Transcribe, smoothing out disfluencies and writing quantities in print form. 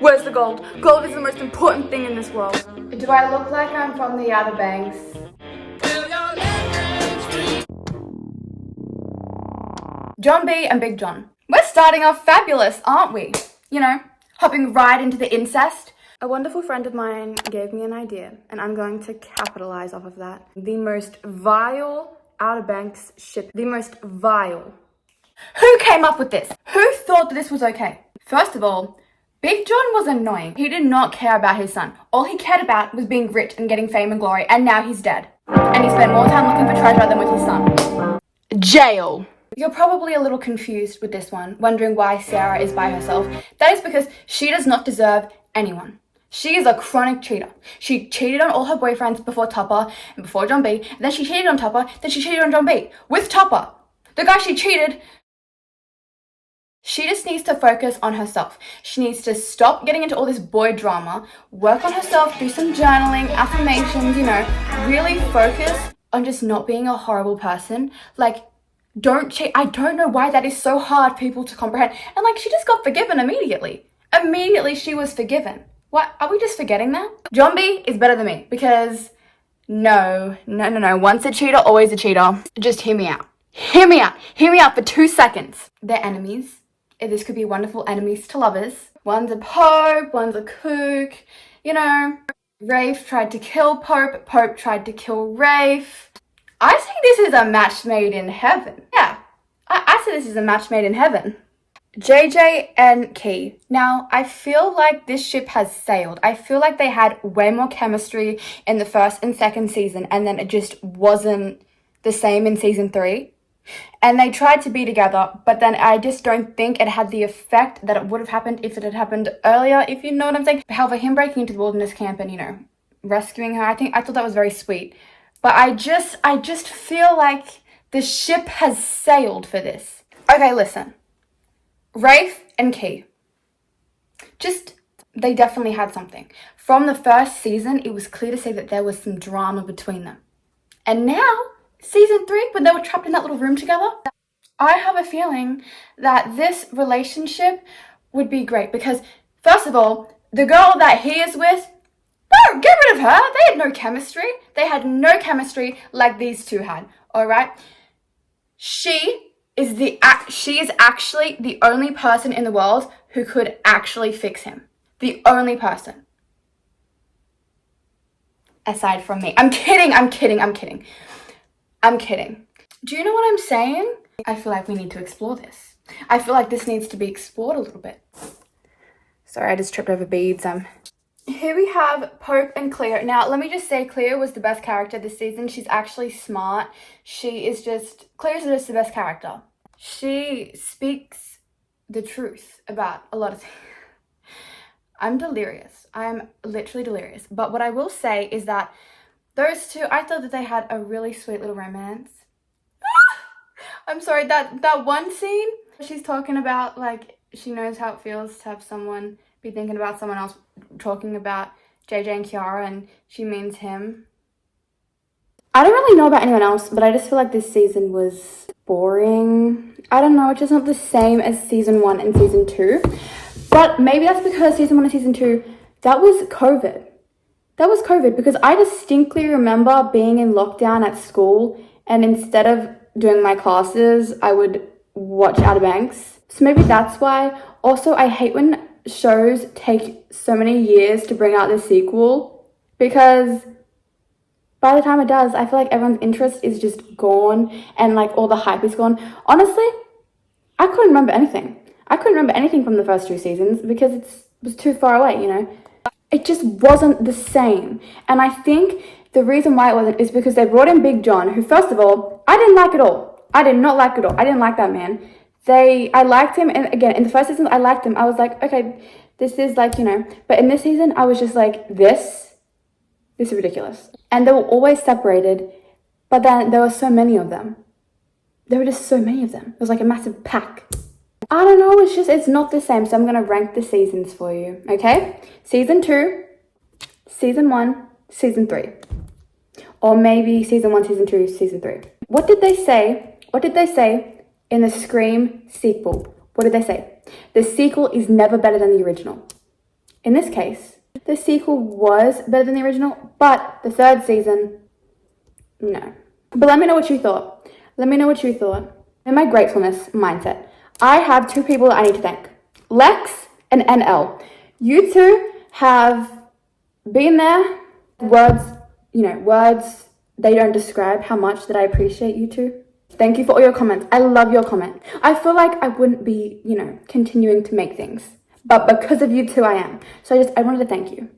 Where's the gold? Gold is the most important thing in this world. Do I look like I'm from the Outer Banks? John B and Big John. We're starting off fabulous, aren't we? You know, hopping right into the incest. A wonderful friend of mine gave me an idea, and I'm going to capitalize off of that. The most vile Outer Banks ship. The most vile. Who came up with this? Who thought that this was okay? First of all, Big John was annoying. He did not care about his son. All he cared about was being rich and getting fame and glory, and now he's dead. And he spent more time looking for treasure than with his son. Jail. You're probably a little confused with this one, wondering why Sarah is by herself. That is because she does not deserve anyone. She is a chronic cheater. She cheated on all her boyfriends before Topper and before John B. And then she cheated on Topper, then she cheated on John B. With Topper. The guy she cheated. She just needs to focus on herself. She needs to stop getting into all this boy drama, work on herself, do some journaling, affirmations, you know, really focus on just not being a horrible person. Like, don't cheat. I don't know why that is so hard for people to comprehend. And like, she just got forgiven immediately. Immediately she was forgiven. What? Are we just forgetting that? John B is better than me because no. Once a cheater, always a cheater. Just hear me out. Hear me out for 2 seconds. They're enemies. This could be wonderful enemies to lovers. One's a Pope, one's a kook. You know, Rafe tried to kill Pope, Pope tried to kill Rafe. I think this is a match made in heaven. Yeah, I say this is a match made in heaven. JJ and Key. Now, I feel like this ship has sailed. I feel like they had way more chemistry in the first and second season, and then it just wasn't the same in season 3. And they tried to be together, but then I just don't think it had the effect that it would have happened if it had happened earlier, if you know what I'm saying. However, him breaking into the wilderness camp and, you know, rescuing her, I thought that was very sweet. But I just feel like the ship has sailed for this. Okay, listen. Rafe and Key. They definitely had something. From the first season, it was clear to see that there was some drama between them. And now, season 3, when they were trapped in that little room together, I have a feeling that this relationship would be great because, first of all, the girl that he is with, no, get rid of her. They had no chemistry. They had no chemistry like these two had, all right? She is actually the only person in the world who could actually fix him. The only person. Aside from me. I'm kidding. Do you know what I'm saying? I feel like we need to explore this. I feel like this needs to be explored a little bit. Sorry, I just tripped over beads. Here we have Pope and Cleo. Now, let me just say Cleo was the best character this season. She's actually smart. Cleo's just the best character. She speaks the truth about a lot of things. I'm delirious. I'm literally delirious. But what I will say is that those two, I thought that they had a really sweet little romance. I'm sorry, that one scene, she's talking about, like, she knows how it feels to have someone be thinking about someone else, talking about JJ and Kiara, and she means him. I don't really know about anyone else, but I just feel like this season was boring. I don't know, it's just not the same as season 1 and season 2. But maybe that's because season 1 and season 2, that was COVID. Because I distinctly remember being in lockdown at school, and instead of doing my classes, I would watch Outer Banks. So maybe that's why. Also, I hate when shows take so many years to bring out the sequel, because by the time it does, I feel like everyone's interest is just gone and like all the hype is gone. Honestly, I couldn't remember anything. From the first 2 seasons because it was too far away, you know. It just wasn't the same. And I think the reason why it wasn't is because they brought in Big John, who, first of all, I didn't like at all. I did not like at all. I didn't like that man. I liked him, and again, in the first season, I liked him. I was like, okay, this is like, you know, but in this season, I was just like, this is ridiculous. And they were always separated, but then there were so many of them. There were just so many of them. It was like a massive pack. I don't know, it's not the same, so I'm going to rank the seasons for you, okay? Season 2, Season 1, Season 3. Or maybe Season 1, Season 2, Season 3. What did they say in the Scream sequel? What did they say? The sequel is never better than the original. In this case, the sequel was better than the original, but the third season, no. But let me know what you thought. Let me know what you thought. In my gratefulness mindset, I have two people that I need to thank. Lex and NL. You two have been there. Words, words, they don't describe how much that I appreciate you two. Thank you for all your comments. I love your comment. I feel like I wouldn't be, continuing to make things. But because of you two, I am. So I wanted to thank you.